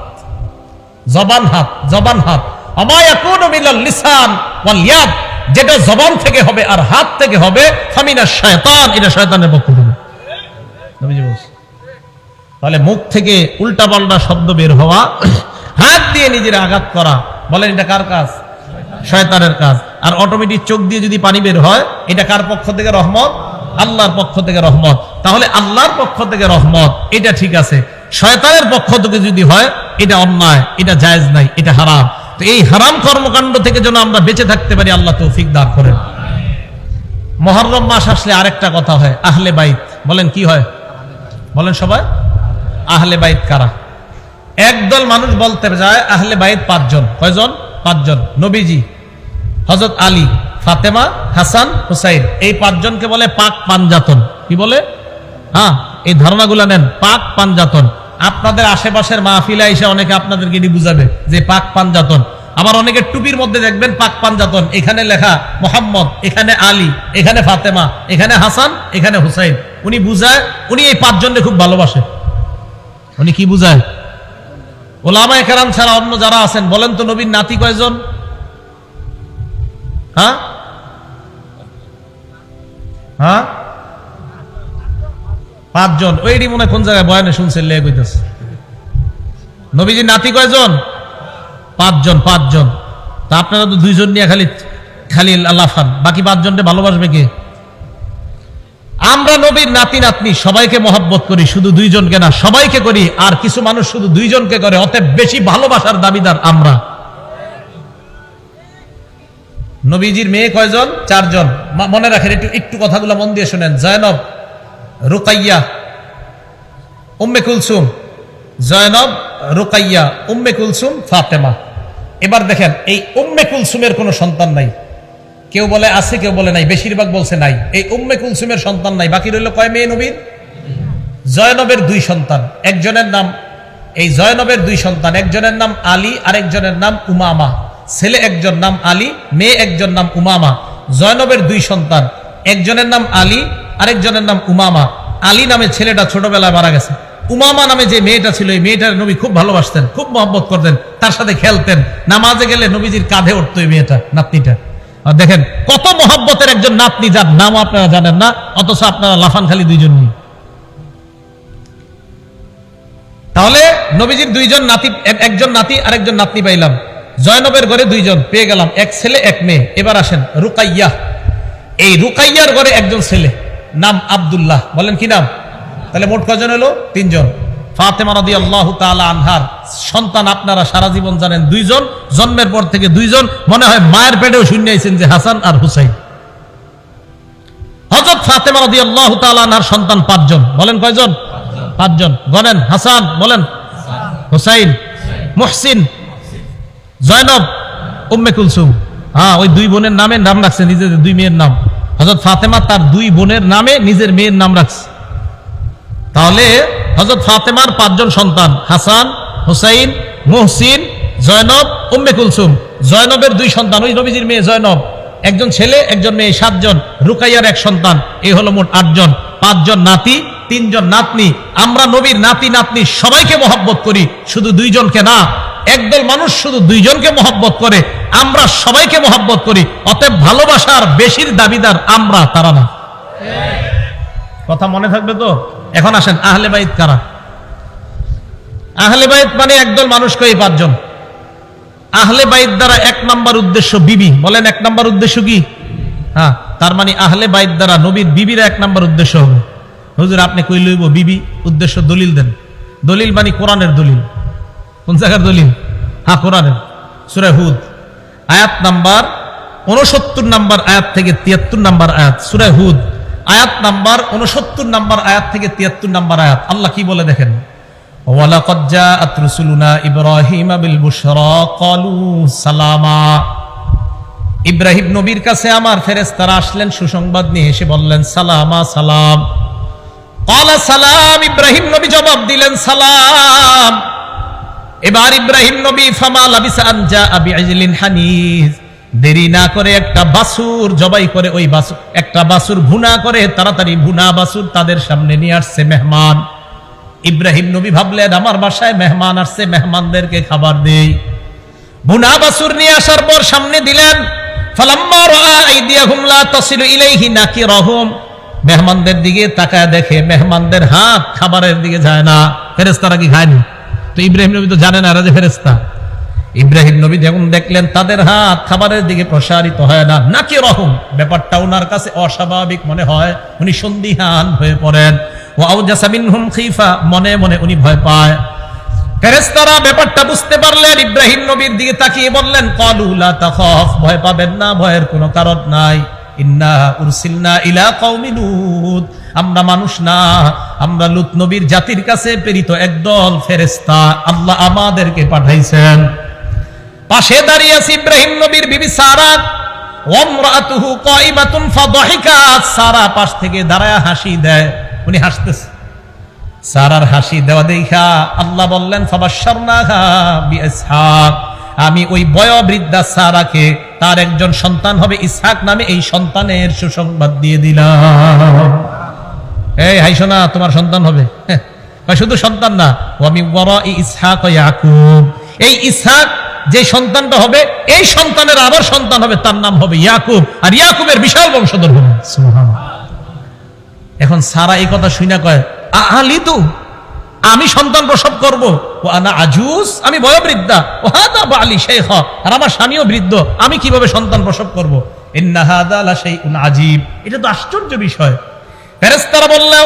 জবান হাত, জবান হাত, আমা ইয়াকুনু মিনাল লিসান ওয়াল ইয়াদ, যেটা জবান থেকে হবে আর হাত থেকে হবে ফামিনাশ শায়তান, এটা শয়তানের পক্ষ থেকে। নবীজি বলছেন তাহলে মুখ থেকে উল্টাপাল্টা শব্দ বের হওয়া, হাত দিয়ে নিজের আঘাত করা, বলেন এটা কার কাজ? শয়তানের কাজ। আর অটোমেটিক চোখ দিয়ে যদি পানি বের হয়, এটা কার পক্ষ থেকে রহমত? আল্লাহর পক্ষ থেকে রহমত। তাহলে আল্লাহর পক্ষ থেকে রহমত, এটা ঠিক আছে। শয়তানের পক্ষ থেকে যদি হয়, এটা অন্যায়, এটা জায়েজ নাই, এটা হারাম। তো এই হারাম কর্মকাণ্ড থেকে যেন আমরা বেঁচে থাকতে পারি, আল্লাহ তৌফিক দান করেন। মুহররম মাস আসলে আরেকটা কথা হয়, আহলে বাইত। বলেন কি হয়? বলেন সবাই, আহলে বাইত কারা? একদল মানুষ বলতে যায় আহলে বাইত 5 জন। কয়জন? 5 জন। নবীজি, হযরত আলী, ফাতেমা, হাসান, হুসাইন, এই 5 জনকে বলে পাক পাঞ্জাতন। কি বলে? হ্যাঁ, এই ধারণাগুলো নেন, পাক পাঞ্জাতন। আপনাদের আশেপাশের মাহফিলে এসে অনেকে আপনাদেরকে এটি বুঝাবে যে পাক পাঞ্জাতন। আবার অনেকে টুপির মধ্যে দেখবেন পাক পাঞ্জাতন, এখানে লেখা মোহাম্মদ, এখানে আলী, এখানে ফাতেমা, এখানে হাসান, এখানে হুসাইন। উনি বুঝায়, উনি এই 5 জনকে খুব ভালোবাসে। উনি কি বুঝায়? ওলামায়ে কেরাম ছাড়া অন্য যারা আছেন বলেন তো নবীর নাতি কয়জন? হ্যাঁ হ্যাঁ 5 জন। ওইটি মনে কোন জায়গায় বয়ানে শুনছেন, লেগে কইতেছে। নবীজির নাতি কয়জন? 5 জন। 5 জন। তা আপনারা তো 2 জন নিয়ে খালি খালি লাফান, বাকি 5 জনকে ভালোবাসবে কে? আমরা নবীর নাতি নাতনি সবাইকে মহব্বত করি, শুধু 2 জনকে না, সবাইকে করি। আর কিছু মানুষ শুধু 2 জনকে করে, অতএব বেশি ভালোবাসার দাবিদার আমরা। নবীজির মেয়ে কয়জন? 4 জন। মনে রাখেন, একটু কথাগুলো মন দিয়ে শুনেন। জয়নব, রুকাইয়া, উম্মে কুলসুম। জয়নব, রুকাইয়া, উম্মে কুলসুম, ফাতেমা। এবার দেখেন, এই উম্মে কুলসুমের কোনো সন্তান নাই। কেউ বলে আছে, কেউ বলে নাই, বেশিরভাগ বলছে নাই। এই উম্মে কুলসুমের সন্তান নাই। বাকি রইল কয় মেয়ে নবীর? জয়নবের 2 সন্তান। একজনের নাম, এই জয়নবের 2 সন্তান, একজনের নাম আলী, আরেকজনের নাম উমামা। ছেলে একজন নাম আলী, মেয়ে একজন নাম উমামা। জয়নবের 2 সন্তান, একজনের নাম আলী, আরেকজনের নাম উমামা। আলী নামে ছেলেটা ছোটবেলায় মারা গেছে। উমামা নামে যে মেয়েটা ছিল, এই মেয়েটার নবী খুব ভালোবাসতেন, খুব মহব্বত করতেন, তার সাথে খেলতেন। নামাজে গেলে নবীজির কাঁধে উঠতো এই মেয়েটা, নাতনিটা। আর দেখেন কত মহব্বতের একজন নাতনি, যার নাম আপনারা জানেন না, অথচ আপনারা লাফান খালি 2 জন নিয়ে। তাহলে নবীজির 2 জন নাতি, একজন নাতি আর একজন নাতনি পাইলাম। জয়নবের ঘরে 2 জন পেয়ে গেলাম, এক ছেলে এক মেয়ে। এবার আসেন রুকাইয়া। এই রুকাইয়ার ঘরে একজন ছেলে, নাম আব্দুল্লাহ। বলেন কি নাম? তাহলে মোট কয়জন হলো? 3 জন। ফাতেমা রাদিয়াল্লাহু তাআলা আনহার সন্তান আপনারা সারা জীবন জানেন 2 জন। জন্মের পর থেকে 2 জন, মনে হয় মায়ের পেটেও শুনে আইছেন যে হাসান আর হুসাইন। হযরত ফাতেমা রাদিয়াল্লাহু তাআলা আনহার সন্তান 5 জন। বলেন কয়জন? 5 জন। গণেন। হাসান, বলেন। হুসাইন, মুহসিন, জয়নব, উম্মে কুলসুম। হ্যাঁ, ওই 2 বোনের নামে নাম রাখছে, নিজেদের 2 মেয়ের নাম। হযরত ফাতেমা তার 2 বোনের নামে নিজের মেয়ের নাম রাখছে। তাহলে হযরত ফাতেমার 5 জন সন্তান, হাসান, হুসাইন, মুহসিন, জয়নব, উম্মে কুলসুম। জয়নবের 2 সন্তান, ওই নবীজির মেয়ে জয়নব, একজন ছেলে একজন মেয়ে, 7 জন। রুকাইয়ার 1 সন্তান, এই হলো মোট 8 জন। 5 জন নাতি, 3 জন নাতনি। আমরা নবীর নাতি নাতনি সবাইকে মহব্বত করি, শুধু 2 জনকে না। একদল মানুষ শুধু 2 জনকে মহব্বত করে, আমরা সবাইকে মহব্বত করি। অতএব ভালোবাসার বেশির দাবিদার আমরা, তারা না। কথা মনে থাকবে তো? এখন আসেন, আহলে বাইত কারা? আহলে বাইত মানে একদল মানুষকে, এই 5 জন। আহলে বাইত দ্বারা 1 নম্বর উদ্দেশ্য বিবি। বলেন 1 নম্বর উদ্দেশ্য কি? হ্যাঁ, তার মানে আহলে বাইত দ্বারা নবীর বিবিরা 1 নম্বর উদ্দেশ্য হবে। হুজুর আপনি কই লইব বিবি? উদ্দেশ্য দলিল দেন। দলিল মানে কোরআনের দলিল। কোন জায়গার দলিল? হ্যাঁ, কোরআনের। সূরা হুদ আয়াত নাম্বার 69 নম্বর আয়াত থেকে 73 নম্বর আয়াত। সূরা হুদ আয়াত নাম্বার 69 নম্বর আয়াত থেকে 73 নম্বর আয়াত। আল্লাহ কি বলে দেখেন, ওয়ালাকাদ জাআত রুসুলুনা ইব্রাহিমা বিল বুশরা ক্বালু সালামা। ইব্রাহিম নবীর কাছে আমার ফেরেশতারা আসলেন সুসংবাদ নিয়ে, এসে বললেন সালামা, সালাম। ক্বালা সালাম, ইব্রাহিম নবী জবাব দিলেন সালাম। এবার ইব্রাহিম নবী ফামা লাবিসা আন জাআ বিইজলিন হানিজ, দেরি না করে একটা বাছুর জবাই করে, ওই বাছুর একটা বাছুর ভুনা করে, তাড়াতাড়ি ভুনা বাছুর তাদের সামনে নিয়ে আসছে মেহমান। ইব্রাহিম নবী ভাবলেন আমার বাসায় মেহমান আসছে, মেহমানদেরকে খাবার দেই। ভুনা বাছুর নিয়ে আসার পর সামনে দিলেন। ফালাম্মা রাআ আইদিয়াহুম লা তাসিলু ইলাইহি নাকিরাহুম, মেহমানদের দিকে তাকায় দেখে মেহমানদের হাত খাবারের দিকে যায় না। ফেরেশতারা কি খায়নি? তো ইব্রাহিম নবী তো জানেন এরা যে ফেরেশতা। ইব্রাহিম নবী যখন দেখলেন তাদের হাত খাবারের দিকে প্রসারিত হয় না, নাকিরাহুম, ব্যাপারটা ওনার কাছে অস্বাভাবিক মনে হয়, উনি সন্দিহান হয়ে পড়েন। ওয়া আওজাসা মিনহুম খিফা, মনে মনে উনি ভয় পায়। ফেরেশতারা ব্যাপারটা বুঝতে পারলেন, ইব্রাহিম নবীর দিকে তাকিয়ে বললেন ক্বালু লা তাখাফ, ভয় পাবেন না, ভয়ের কোনো কারণ নাই। ইন্না উরসিলনা ইলা কওমি লূত, আমরা মানুষ না, আমরা লূত নবীর জাতির কাছে প্রেরিত একদল ফেরেশতা, আল্লাহ আমাদেরকে পাঠাইছেন। পাশে দাঁড়িয়ে আছে ইব্রাহিম নবীর বিবি সারা, ওয়া ইমরাতুহু কাইমাতুন ফাদাহিকাত, সারা পাশ থেকে দাঁড়ায় হাসি দেয়, উনি হাসতেছে। সারার হাসি দেওয়া দেখা আল্লাহ বললেন ফাবাশশারনাহা বিইসহাক, আমি ওই বয়োবৃদ্ধা সারাকে তার একজন সন্তান হবে ইসহাক নামে, এই সন্তানের সুসংবাদ দিয়ে দিলাম। এই হাইসো না, তোমার সন্তান হবে। শুধু সন্তান না, ওয়া মিন ওয়ারাই ইসহাক ওয়া ইয়াকুব, এই ইসহাক যে সন্তানটা হবে, এই সন্তানের আবার সন্তান হবে, তার নাম হবে ইয়াকুব, আর ইয়াকুবের বিশাল বংশধর হবে। সুবহানাল্লাহ। এখন সারা এই কথা শুনে কয় আলিদু, আমি সন্তান প্রসব করব, ও আনা আজুজ, আমি বয়োবৃদ্ধা, ও হাদা বালি শাইখা, আর আমার স্বামীও বৃদ্ধ, আমি কিভাবে সন্তান প্রসব করব? ইন্না হাদা লা শাইউন আজীব, এটা তো আশ্চর্য বিষয়। ফেরেশতারা বললেও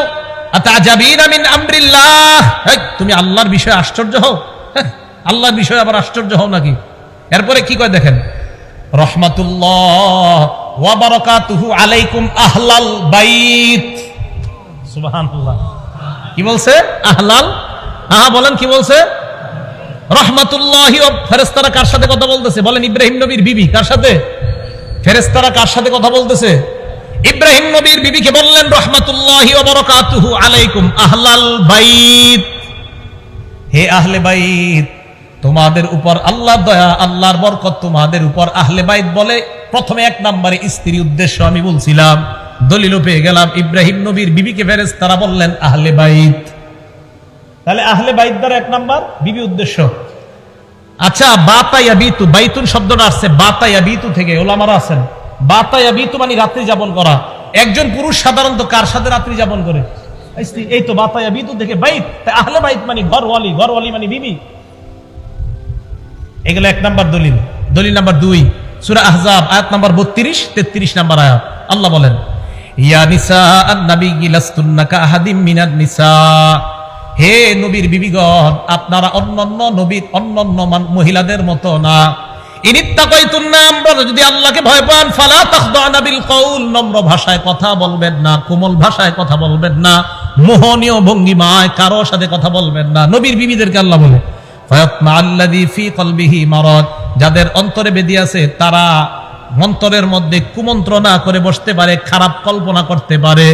আতাজাবিনা মিন আমরিল্লাহ, তুমি আল্লাহর বিষয়ে আশ্চর্য হও? আল্লাহর বিষয়ে আবার আশ্চর্য হও নাকি? এরপরে কি কয় দেখেন, রহমাতুল্লাহ ওয়া বারাকাতুহু আলাইকুম আহলাল বাইত। সুবহানাল্লাহ। কি বলছে? আহলাল, হ্যাঁ বলেন কি বলছে? রহমাতুল্লাহি। ফেরেশতারা কার সাথে কথা বলতেছে? বলেন ইব্রাহিম নবীর বিবি। কার সাথে? ফেরেশতারা কার সাথে কথা বলতেছে? ইব্রাহিম নবীর বিবিকে বললেন রহমাতুল্লাহি ওয়া বারাকাতুহু আলাইকুম আহলাল বাইত, হে আহলে বাইত, তোমাদের উপর আল্লাহর দয়া, আল্লাহর বরকত তোমাদের উপর। আহলে বাইত বলে প্রথমে এক নম্বরে স্ত্রী উদ্দেশ্য আমি বলছিলাম, দলিলও পেয়ে গেলাম। ইব্রাহিম নবীর বিবিকে ফেরেশতারা বললেন আহলে বাইত, তাহলে আহলে বাইত দ্বারা এক নাম্বার বিবি উদ্দেশ্য। আচ্ছা, বাতা ইয়াবিতু, বাইতুন শব্দটা আসছে বাতা ইয়াবিতু থেকে, ওলামারা আছেন। বাতা ইয়াবিতু মানে রাত্রি যাপন করা। একজন পুরুষ সাধারণত কার সাথে রাত্রি যাপন করে? এই তো বাতা ইয়াবিতু থেকে বাইত, আহলে বাইত মানে ঘরওয়ালি, ঘরওয়ালি মানে বিবি। এগুলো এক নাম্বার দলিল। দলিল নাম্বার 2, সূরা আহজাব আয়াত নাম্বার 32-33 নাম্বার আয়াত। আল্লাহ বলেন ইয়া নিসা আন-নাবিয়্যি লাস্তুন্না কাআহাদিম মিনান নিসা, হে নবীর বিবিগণ, আপনারা অন্যান্য নবীর অন্যান্য মহিলাদের মতো না। ইনিত্তাকাইতুন্না, আমরা যদি আল্লাহকে ভয় পান, ফালা তাখদানা বিল কওল, নম্র ভাষায় কথা বলবেন না, কোমল ভাষায় কথা বলবেন না, মোহনীয় ভঙ্গিমায় কারো সাথে কথা বলবেন না। নবীর বিবিদেরকে আল্লাহ বলে ফায়াতমা আল্লাযী ফী কলবিহি মারাদ, যাদের অন্তরে বেদি আছে তারা অন্তরের মধ্যে কুমন্ত্রণা করে বসতে পারে, খারাপ কল্পনা করতে পারে।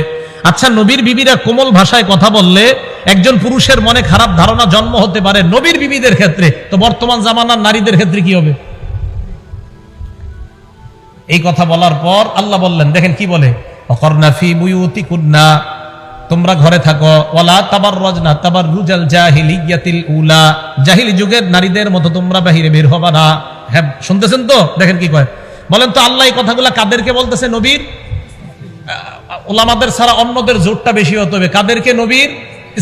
আচ্ছা, নবীর বিবিরা কোমল ভাষায় কথা বললে একজন পুরুষের মনে খারাপ ধারণা জন্ম হতে পারে, নবীর বিবিদের ক্ষেত্রে তো বর্তমান জামানার নারীদের ক্ষেত্রে কি হবে? এই কথা বলার পর আল্লাহ বললেন, দেখেন কি বলে, ওয়াকরনা ফী বুয়ুতিকুন্না, তোমরা ঘরে থাকো, ওয়ালা তাবাররাজনা তাবাররুজাল জাহিলিয়াতিল উলা, জাহিলি যুগের নারীদের মতো তোমরা বাহিরে বের হবা না। হ্যাঁ, শুনতেছেন তো? দেখেন কি কয়, বলেন তো আল্লাহ এই কথাগুলো কাদেরকে বলতেছে? নবীর। ওলামাদের ছাড়া অন্যদের জোরটা বেশি হতে হবে। কাদেরকে? নবীর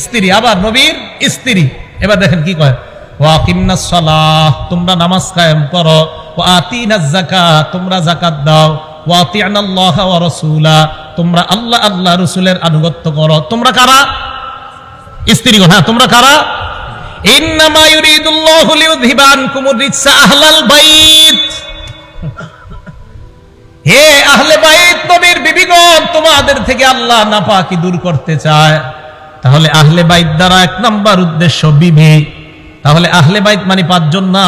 স্ত্রী, আবার নবীর স্ত্রী। এবার দেখেন কি কয়, ওয়াকিমনাস সালাহ, তোমরা নামাজ কায়েম করো, ওয়া আতিনাজ যাকাত, তোমরা যাকাত দাও, ওয়া আতিনাল্লাহ ওয়া রাসূলা, তোমরা আল্লাহ আল্লাহ রাসূলের আনুগত্য করো। তোমরা কারা? স্ত্রীগণ। হ্যাঁ, তোমরা কারা? ইন্নামা ইউরিদুল্লাহু লিইউযহিবা আনকুমুর রিজসা আহলাল বাইত, হে আহলে বাইত, নবীর বিবিগণ, তোমাদের থেকে আল্লাহ নাপাকি দূর করতে চায়। তাহলে আহলে বাইত দ্বারা এক নাম্বার উদ্দেশ্য বিবি। তাহলে আহলে বাইত মানে 5 জন না,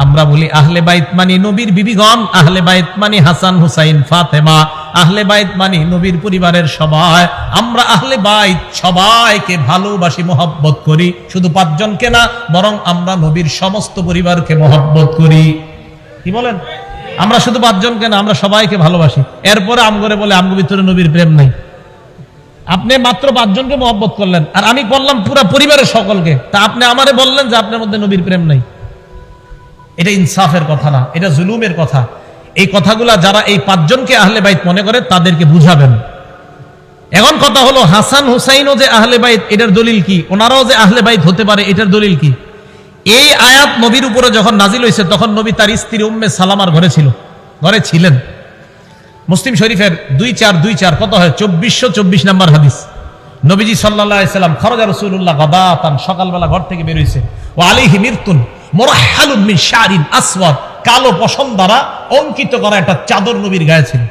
আমরা বলি আহলে বাইত মানে নবীর বিবিগণ, আহলে বাইত মানে হাসান হুসাইন ফাতেমা, আহলে বাইত মানে নবীর পরিবারের সবাই। আমরা আহলে বাইত সবাইকে ভালোবাসি, মহব্বত করি, শুধু 5 জনকে না, বরং আমরা নবীর সমস্ত পরিবারকে মহব্বত করি। কি বলেন? আমরা শুধু 5 জন কেন, আমরা সবাইকে ভালোবাসি। এরপরে আমগরে বলে আমগো ভিতরে নবীর প্রেম নাই। আপনি মাত্র 5 জনকে মহব্বত করলেন, আর আমি বললাম পুরা পরিবারের সকলকে, তা আপনি আমারে বললেন যে আপনার মধ্যে নবীর প্রেম নাই। এটা ইনসাফের কথা না, এটা জুলুমের কথা। এই কথাগুলা যারা এই 5 জনকে আহলে বাইত মনে করে তাদেরকে বুঝাবেন। এখন কথা হলো, হাসান হুসাইনও যে আহলে বাইত, এটার দলিল কি? ওনারাও যে আহলে বাইত হতে পারে, এটার দলিল কি? এই আয়াত নবীর উপরে যখন নাজিল হয়েছে তখন নবী তার স্ত্রী উম্মে সালামার ঘরে ছিলেন। মুসলিম শরীফের 2424 কত হয়? 2424 নম্বর হাদিস। নবীজি সাল্লাল্লাহু আলাইহি সাল্লাম খরজা রাসূলুল্লাহ গাদাতান, সকালবেলা ঘর থেকে বের হইছে। ওয়া আলাইহি মিরতুন মুরাহহালুন মিন শারিন আসওয়াদ, কালো পশম দ্বারা অঙ্কিত করা একটা চাদর নবীর গায়ে ছিল।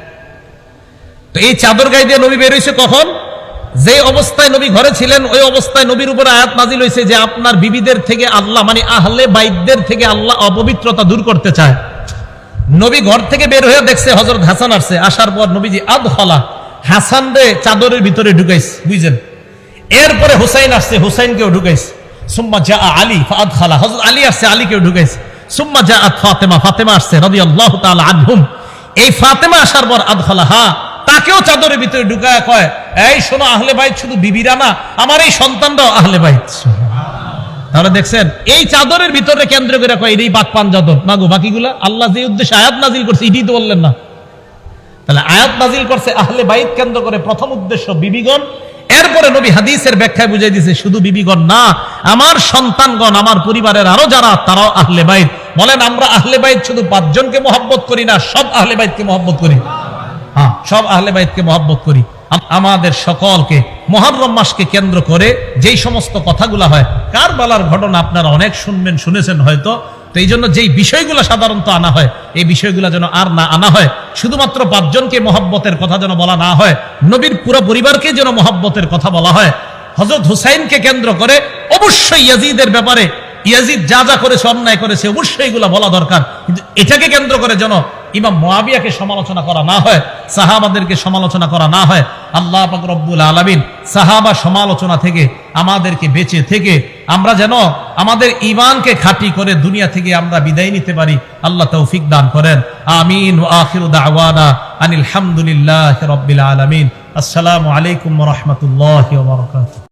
তো এই চাদর গায়ে দিয়ে নবী বের হইছে কখন? যে অবস্থায় নবী ঘরে ছিলেন ওই অবস্থায় নবীর উপরে আয়াত নাজিল হয়েছে যে আপনার বিবিদের থেকে আল্লাহ, মানে আহলে বাইতদের থেকে আল্লাহ অপবিত্রতা দূর করতে চায়। নবী ঘর থেকে বের হয়ে দেখছে হযরত হাসান আসছে। আসার পর নবীজি আদখালা, হাসান রে চাদরের ভিতরে ঢুকাইছে, বুঝছেন? এরপরে হুসাইন আসছে, হুসাইনকেও ঢুকাইছে। সুম্মা জা আলী ফাআদখালা, হযরত আলী আসছে, আলীকেও ঢুকাইছে। সুম্মা জাআত ফাতেমা, ফাতেমা আসছে রাদিয়াল্লাহু তাআলা আনহুম। এই ফাতেমা আসার পর আদখালাহা, তাকেও চাদরের ভিতরে ঢুকায় কয়, এই শোনো, আহলে বাইত শুধু বিবিরা না, আমার এই সন্তানরাও আহলে বাইত। তাহলে দেখছেন, এই চাদরের ভিতরে কেন্দ্র করে কয় এই বাক পান চাদর না গো, বাকিগুলা আল্লাহ যে উদ্দেশ্যে আয়াত নাজিল করছে এটাই তো বললেন না। তাহলে আয়াত নাজিল করছে আহলে বাইত কেন্দ্র করে, প্রথম উদ্দেশ্য বিবিগণ। এরপরে নবী হাদিসের ব্যাখ্যায় বুঝাই দিয়েছে শুধু বিবিগণ না, আমার সন্তানগণ, আমার পরিবারের আরো যারা, তারাও আহলে বাইত। বলেন, আমরা আহলে বাইত শুধু 5 জনকে মহব্বত করি না, সব আহলে বাইতকে মহব্বত করি। হ্যাঁ, সব আহলে বাইতকে মহব্বত করি। আমাদের সকলকে মুহররম মাসকে কেন্দ্র করে যেই সমস্ত কথাগুলো হয়, কারবালার ঘটনা আপনারা অনেক শুনেছেন হয়তো। তো এই জন্য যেই বিষয়গুলো সাধারণত আনা হয়, এই বিষয়গুলো যেন আর না আনা হয়। শুধুমাত্র 5 জনকে মহব্বতের কথা যেন বলা না হয়, নবীর পুরো পরিবারকে যেন মহব্বতের কথা বলা হয়। হযরত হুসাইনকে কেন্দ্র করে অবশ্যই ইয়াজিদের ব্যাপারে, ইয়াজিদ যা যা করেছে, অন্যায় করেছে, অবশ্যই এগুলো বলা দরকার। কিন্তু এটাকে কেন্দ্র করে যেন ইমাম মুআবিয়াকে সমালোচনা করা না হয়, সাহাবাদেরকে সমালোচনা করা না হয়। আল্লাহ পাক রব্বুল আলামিন সাহাবা সমালোচনা থেকে আমাদেরকে বেঁচে থেকে আমরা যেন আমাদের ঈমানকে খাঁটি করে দুনিয়া থেকে আমরা বিদায় নিতে পারি। আল্লাহ তৌফিক দান করেন। আমিন। ওয়া আখিরু দাওয়ানা আনিল হামদুলিল্লাহি রাব্বিল আলামিন। আসসালামু আলাইকুম ওয়া রাহমাতুল্লাহি ওয়া বারাকাতুহু।